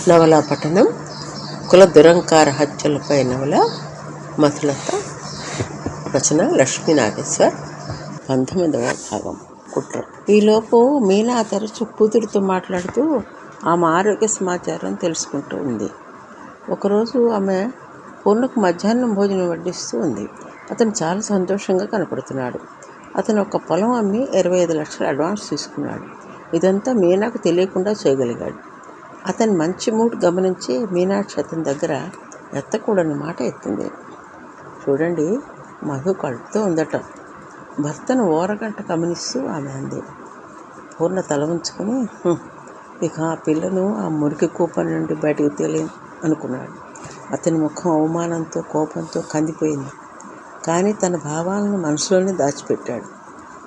నవల పఠనం కుల దురంకార హత్యలపై నవల మధులత. రచన లక్ష్మీ నాగేశ్వర్. 19వ భాగం. కుట్ర. ఈలోపు మీనా తరచు కూతురితో మాట్లాడుతూ ఆమె ఆరోగ్య సమాచారం తెలుసుకుంటూ ఉంది. ఒకరోజు ఆమె పూర్ణకు మధ్యాహ్నం భోజనం వడ్డిస్తూ ఉంది. అతను చాలా సంతోషంగా కనపడుతున్నాడు. అతను ఒక పొలం అమ్మి 25 లక్షలు అడ్వాన్స్ తీసుకున్నాడు. ఇదంతా మీనాకు తెలియకుండా చేయగలిగాడు. అతని మంచి మూడ్ గమనించి మీనాక్షి అతని దగ్గర ఎత్తకూడని మాట ఎత్తింది. చూడండి, మధు కడుపుతో ఉందట. భర్తను ఓరగంట గమనిస్తూ ఆమె అంది. పూర్ణ తల ఉంచుకొని ఇక ఆ పిల్లను ఆ మురికి కూప నుండి బయటకు తేలేం అనుకున్నాడు. అతని ముఖం అవమానంతో కోపంతో కందిపోయింది. కానీ తన భావాలను మనసులోనే దాచిపెట్టాడు.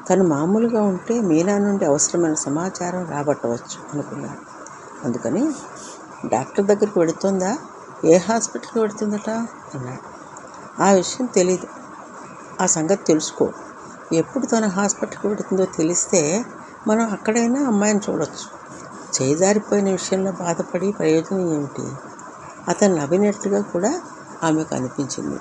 తను మామూలుగా ఉంటే మీనా నుండి అవసరమైన సమాచారం రాబట్టవచ్చు అనుకున్నాడు. అందుకని డాక్టర్ దగ్గరికి వెళుతుందా, ఏ హాస్పిటల్కి వెళుతుందట అన్నాడు. ఆ విషయం తెలీదు, ఆ సంగతి తెలుసుకో. ఎప్పుడు తన హాస్పిటల్కి వెళుతుందో తెలిస్తే మనం అక్కడైనా అమ్మాయిని చూడవచ్చు. చేజారిపోయిన విషయంలో బాధపడి ప్రయోజనం ఏమిటి? అతను నవ్వినట్టుగా కూడా ఆమెకు అనిపించింది.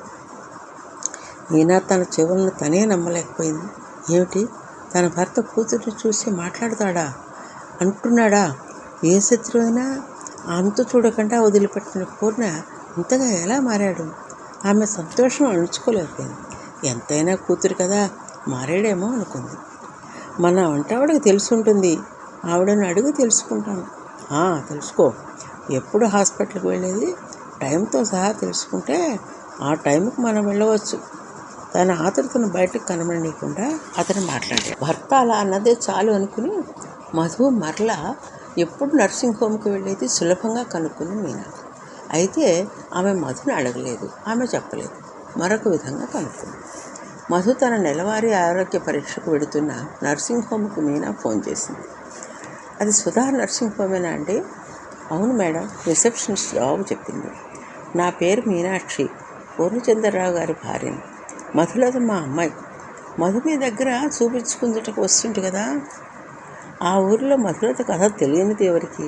మీనా తన చెవులను తనే నమ్మలేకపోయింది. ఏమిటి, తన భర్త కూతురిని చూసి మాట్లాడతాడా అంటున్నాడా? ఏ శత్రువైనా ఆమెతో చూడకుండా వదిలిపెట్టిన పూర్ణ ఇంతగా ఎలా మారాడు? ఆమె సంతోషం అణుచుకోలేకపోయింది. ఎంతైనా కూతురు కదా, మారాడేమో అనుకుంది. మన వంటవాడికి తెలిసి ఉంటుంది, ఆవిడని అడిగి తెలుసుకుంటాను. తెలుసుకో. ఎప్పుడు హాస్పిటల్కి వెళ్ళేది టైంతో సహా తెలుసుకుంటే ఆ టైంకి మనం వెళ్ళవచ్చు. తన ఆతృతను బయటకు కనబడనీయకుండా అతను మాట్లాడాడు. భర్త అలా అన్నదే చాలు అనుకుని మధు మరలా ఎప్పుడు నర్సింగ్ హోమ్కి వెళ్ళేది సులభంగా కనుక్కుంది మీనా. అయితే ఆమె మధుని అడగలేదు, ఆమె చెప్పలేదు. మరొక విధంగా కనుక్కుంది. మధు తన నెలవారీ ఆరోగ్య పరీక్షకు వెడుతున్న నర్సింగ్ హోమ్కి మీనా ఫోన్ చేసింది. అది సుధా నర్సింగ్ హోమేనా అండి? అవును మేడం, రిసెప్షనిస్ట్ జవాబు చెప్పింది. నా పేరు మీనాక్షి, పూర్ణచంద్రరావు గారి భార్యను. మధులత మా అమ్మాయి. మధు మీ దగ్గర చూపించుకుందుటకు వస్తుంటే కదా. ఆ ఊరిలో మధులత కథ తెలియనిది ఎవరికి?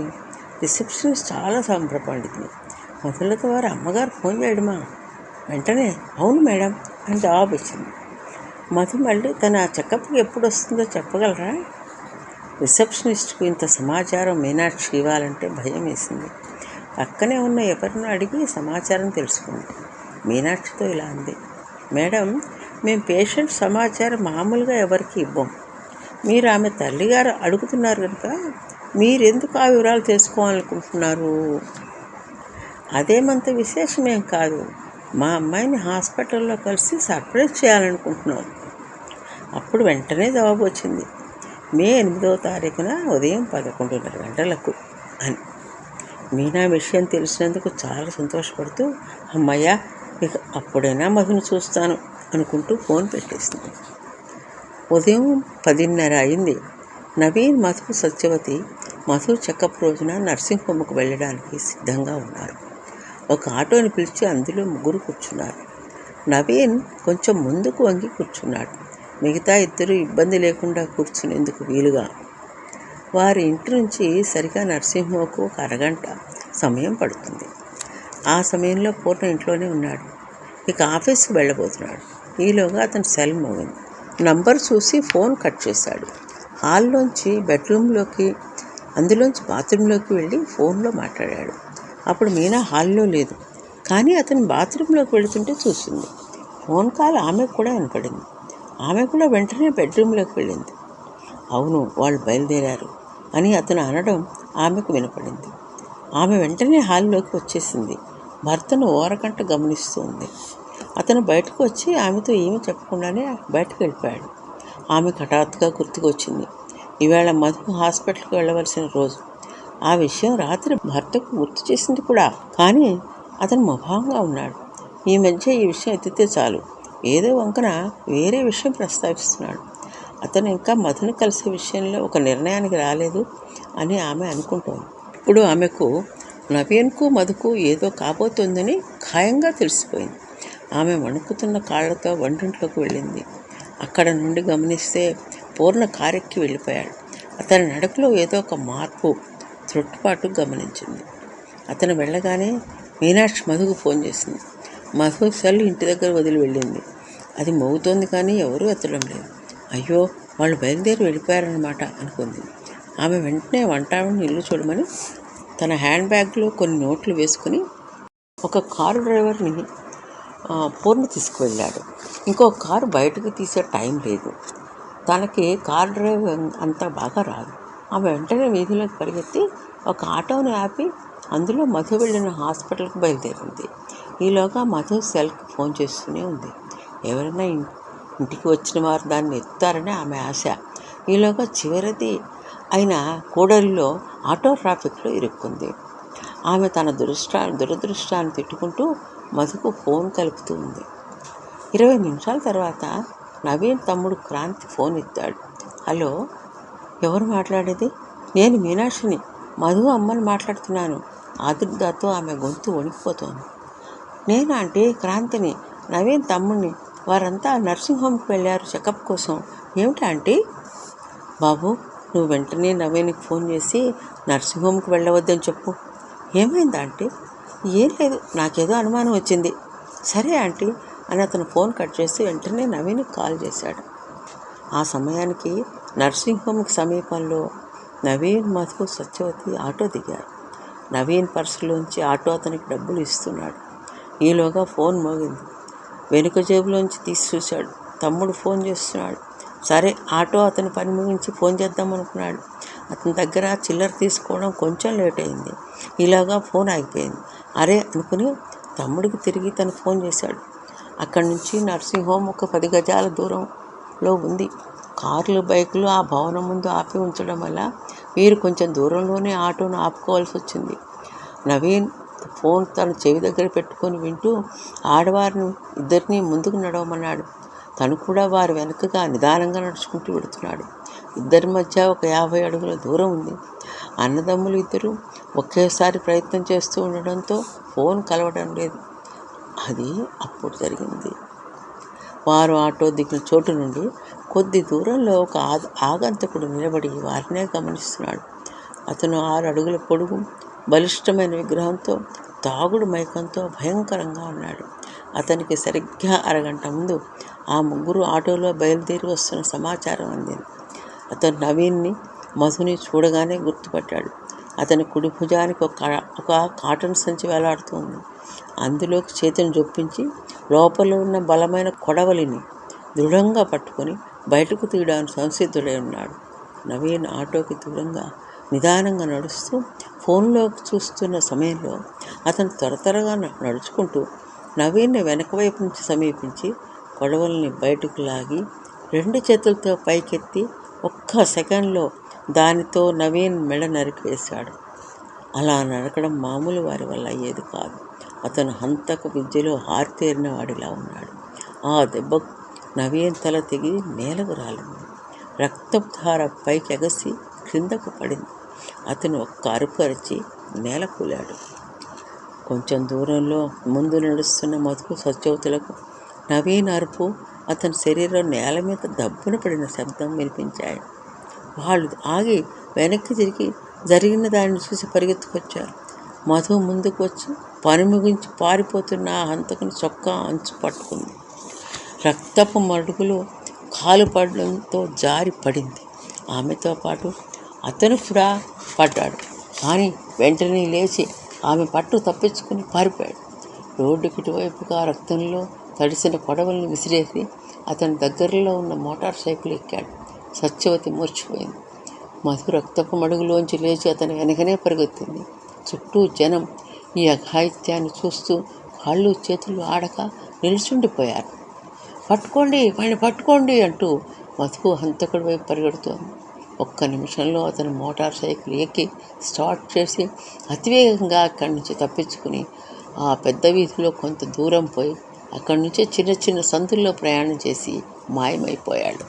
రిసెప్షనిస్ట్ చాలా సంబరపడింది. మధులత వారి అమ్మగారు ఫోన్ చేయడమా? వెంటనే అవును మేడం అని జవాబు ఇచ్చింది. మధు మళ్ళీ తన చెకప్కి ఎప్పుడు వస్తుందో చెప్పగలరా? రిసెప్షనిస్ట్కు ఇంత సమాచారం మీనాక్షి ఇవ్వాలంటే భయం వేసింది. పక్కనే ఉన్న ఎవరినో అడిగి సమాచారం తెలుసుకుంది. మీనాక్షితో ఇలా అంది. మేడం, మేము పేషెంట్ సమాచారం మామూలుగా ఎవరికి ఇవ్వం. మీరు ఆమె తల్లిగారు అడుగుతున్నారు కనుక మీరెందుకు ఆ వివరాలు తెలుసుకోవాలనుకుంటున్నారు? అదేమంత విశేషమేం కాదు. మా అమ్మాయిని హాస్పిటల్లో కలిసి సర్ప్రైజ్ చేయాలనుకుంటున్నాం. అప్పుడు వెంటనే జవాబు వచ్చింది. మే 8వ తారీఖున ఉదయం 11:30 గంటలకు అని. మీనా విషయం తెలిసినందుకు చాలా సంతోషపడుతూ అమ్మయ్య, ఇక అప్పుడైనా మధును చూస్తాను అనుకుంటూ ఫోన్ పెట్టేసింది. ఉదయం 10:30 అయింది. నవీన్, మధు, సత్యవతి మధు చెకప్ రోజున నర్సింగ్ హోమ్కు వెళ్ళడానికి సిద్ధంగా ఉన్నారు. ఒక ఆటోని పిలిచి అందులో ముగ్గురు కూర్చున్నారు. నవీన్ కొంచెం ముందుకు వంగి కూర్చున్నాడు. మిగతా ఇద్దరు ఇబ్బంది లేకుండా కూర్చునేందుకు వీలుగా. వారి ఇంటి నుంచి సరిగా నర్సింగ్ హోమ్కు ఒక అరగంట సమయం పడుతుంది. ఆ సమయంలో పూర్ణ ఇంట్లోనే ఉన్నాడు. ఇక ఆఫీస్కి వెళ్ళబోతున్నాడు. ఈలోగా అతని సెల్ మోగింది. నంబర్ చూసి ఫోన్ కట్ చేశాడు. హాల్లోంచి బెడ్రూమ్లోకి, అందులోంచి బాత్రూంలోకి వెళ్ళి ఫోన్లో మాట్లాడాడు. అప్పుడు మీనా హాల్లో లేదు, కానీ అతను బాత్రూంలోకి వెళుతుంటే చూసింది. ఫోన్ కాల్ ఆమెకు కూడా వినపడింది. ఆమె కూడా వెంటనే బెడ్రూమ్లోకి వెళ్ళింది. అవును, వాళ్ళు బయలుదేరారు అని అతను అనడం ఆమెకు వినపడింది. ఆమె వెంటనే హాల్లోకి వచ్చేసింది. భర్తను ఓరగంట గమనిస్తూ ఉంది. అతను బయటకు వచ్చి ఆమెతో ఏమీ చెప్పకుండానే బయటకు వెళ్ళిపోయాడు. ఆమెకు హఠాత్తుగా గుర్తుకొచ్చింది. ఈవేళ మధు హాస్పిటల్కి వెళ్ళవలసిన రోజు. ఆ విషయం రాత్రి భర్తకు గుర్తు చేసింది కూడా. కానీ అతను ముభావంగా ఉన్నాడు. ఈ మధ్య ఈ విషయం ఎత్తితే చాలు ఏదో వంకన వేరే విషయం ప్రస్తావిస్తున్నాడు. అతను ఇంకా మధుని కలిసే విషయంలో ఒక నిర్ణయానికి రాలేదు అని ఆమె అనుకుంటోంది. ఇప్పుడు ఆమెకు నవీన్కు మధుకు ఏదో కాబోతోందని ఖాయంగా తెలిసిపోయింది. ఆమె వణుకుతున్న కాళ్లతో వంటింట్లోకి వెళ్ళింది. అక్కడ నుండి గమనిస్తే పూర్ణ కారెక్కి వెళ్ళిపోయాడు. అతని నడకలో ఏదో ఒక మార్పు, త్రొట్టుపాటు గమనించింది. అతను వెళ్ళగానే మీనాక్షి మధుకు ఫోన్ చేసింది. మధు సెల్ ఇంటి దగ్గర వదిలి వెళ్ళింది. అది మోగుతోంది కానీ ఎవరూ ఎత్తడం లేదు. అయ్యో, వాళ్ళు బయలుదేరి వెళ్ళిపోయారన్నమాట అనుకుంది. ఆమె వెంటనే వంటావిని ఇల్లు చూడమని తన హ్యాండ్ బ్యాగ్లో కొన్ని నోట్లు వేసుకుని ఒక కారు డ్రైవర్ని పూర్ణ తీసుకువెళ్ళాడు. ఇంకో కారు బయటకు తీసే టైం లేదు. తనకి కార్ డ్రైవర్ అంత బాగా రాదు. ఆమె వెంటనే వీధిలోకి పరిగెత్తి ఒక ఆటోని ఆపి అందులో మధు వెళ్ళిన హాస్పిటల్కి బయలుదేరింది. ఈలోగా మధు సెల్కి ఫోన్ చేస్తూనే ఉంది. ఎవరైనా ఇంటికి వచ్చిన వారు దాన్ని ఎత్తారని ఆమె ఆశ. ఈలోగా చివరిది అయిన కూడలిలో ఆటో ట్రాఫిక్లో ఇరుక్కుంది. ఆమె తన దురదృష్టాన్ని తిట్టుకుంటూ మధుకు ఫోన్ కలుపుతూ ఉంది. 20 నిమిషాల తర్వాత నవీన్ తమ్ముడు క్రాంతి ఫోన్ ఎత్తాడు. హలో, ఎవరు మాట్లాడేది? నేను మీనాక్షిని, మధు అమ్మని మాట్లాడుతున్నాను. ఆదుర్దాతో ఆమె గొంతు వణికిపోతోంది. నేను అంటే క్రాంతిని, నవీన్ తమ్ముడిని. వారంతా నర్సింగ్ హోమ్కి వెళ్ళారు చెకప్ కోసం. ఏమిటి ఆంటీ? బాబు, నువ్వు వెంటనే నవీన్కి ఫోన్ చేసి నర్సింగ్ హోమ్కి వెళ్ళవద్దని చెప్పు. ఏమైంది ఆంటీ? ఏం లేదు, నాకేదో అనుమానం వచ్చింది. సరే ఆంటీ అని అతను ఫోన్ కట్ చేసి వెంటనే నవీన్కి కాల్ చేశాడు. ఆ సమయానికి నర్సింగ్ హోమ్కి సమీపంలో నవీన్, మధు, సత్యవతి ఆటో దిగారు. నవీన్ పర్సులోంచి ఆటో అతనికి డబ్బులు ఇస్తున్నాడు. ఈలోగా ఫోన్ మోగింది. వెనుక జేబులోంచి తీసి చూశాడు. తమ్ముడు ఫోన్ చేస్తున్నాడు. సరే, ఆటో అతని పని ముగించి ఫోన్ చేద్దామనుకున్నాడు. అతని దగ్గర చిల్లర తీసుకోవడం కొంచెం లేట్ అయింది. ఇలాగా ఫోన్ ఆగిపోయింది. అరే అనుకుని తమ్ముడికి తిరిగి తను ఫోన్ చేశాడు. అక్కడి నుంచి నర్సింగ్ హోమ్ ఒక 10 గజాల దూరంలో ఉంది. కార్లు, బైకులు ఆ భవనం ముందు ఆపి ఉంచడం వల్ల వీరు కొంచెం దూరంలోనే ఆటోను ఆపుకోవాల్సి వచ్చింది. నవీన్ ఫోన్ తన చెవి దగ్గర పెట్టుకొని వింటూ ఆడవారిని ఇద్దరినీ ముందుకు నడవమన్నాడు. తను కూడా వారి వెనుకగా నిదానంగా నడుచుకుంటూ వెడుతున్నాడు. ఇద్దరి మధ్య ఒక 50 అడుగుల దూరం ఉంది. అన్నదమ్ములు ఇద్దరు ఒకేసారి ప్రయత్నం చేస్తూ ఉండడంతో ఫోన్ కలవడం లేదు. అది అప్పుడు జరిగింది. వారు ఆటో దిగిన చోటు నుండి కొద్ది దూరంలో ఒక ఆగంతకుడు నిలబడి వారినే గమనిస్తున్నాడు. అతను 6 అడుగుల పొడుగు, బలిష్టమైన విగ్రహంతో, తాగుడు మైకంతో భయంకరంగా ఉన్నాడు. అతనికి సరిగ్గా అరగంట ముందు ఆ ముగ్గురు ఆటోలో బయలుదేరి వస్తున్న సమాచారం అందింది. అతను నవీన్ని, మధుని చూడగానే గుర్తుపట్టాడు. అతని కుడి భుజానికి ఒక కాటన్ సంచి వేలాడుతుంది. అందులోకి చేతిని జొప్పించి లోపల ఉన్న బలమైన కొడవలిని దృఢంగా పట్టుకొని బయటకు తీయడానికి సంసిద్ధుడై ఉన్నాడు. నవీన్ ఆటోకి దూరంగా నిదానంగా నడుస్తూ ఫోన్లోకి చూస్తున్న సమయంలో అతను త్వరగా నడుచుకుంటూ నవీన్ని వెనక వైపు నుంచి సమీపించి కొడవల్ని బయటకు లాగి 2 చేతులతో పైకెత్తి ఒక్క సెకండ్లో దానితో నవీన్ మెడ నరికివేశాడు. అలా నరకడం మామూలు వారి వల్ల అయ్యేది కాదు. అతను హంతక విద్యలో హారితేరిన వాడిలా ఉన్నాడు. ఆ దెబ్బకు నవీన్ తల తెగి నేలకు రాలింది. రక్తపు ధార పైకి ఎగసి క్రిందకు పడింది. అతను ఒక్క అరుపు అరిచి నేల కూలాడు. కొంచెం దూరంలో ముందు నడుస్తున్న మధు, సత్యవతులకు నవీన్ అరుపు, అతని శరీరం నేల మీద దబ్బున పడిన శబ్దం వినిపించాయి. వాళ్ళు ఆగి వెనక్కి తిరిగి జరిగిన దానిని చూసి పరిగెత్తుకొచ్చారు. మధు ముందుకు వచ్చి పని ముగించి పారిపోతున్న ఆ హంతకుని చొక్కా అంచు పట్టుకుంది. రక్తపు మడుగులు కాలు పడడంతో జారి పడింది. ఆమెతో పాటు అతను కూడా పడ్డాడు. కానీ వెంటనే లేచి ఆమె పట్టు తప్పించుకుని పారిపోయాడు. రోడ్డుకి ఇటువైపుగా రక్తంలో తడిసిన కొడవల్ని విసిరేసి అతని దగ్గరలో ఉన్న మోటార్ సైకిల్ ఎక్కాడు. సత్యవతి మూర్చిపోయింది. మధు రక్తపు మడుగులోంచి లేచి అతని వెనకనే పరిగెత్తింది. చుట్టూ జనం ఈ అఘాయిత్యాన్ని చూస్తూ కాళ్ళు చేతులు ఆడక నిల్చుండిపోయారు. పట్టుకోండి, వాడిని పట్టుకోండి అంటూ మధు హంతకుడి వైపు పరిగెడుతోంది. ఒక్క నిమిషంలో అతను మోటార్ సైకిల్ ఎక్కి స్టార్ట్ చేసి అతివేగంగా అక్కడి నుంచి తప్పించుకుని ఆ పెద్ద వీధిలో కొంత దూరం పోయి అక్కడి నుంచి చిన్న చిన్న సందుల్లో ప్రయాణం చేసి మాయమైపోయాడు.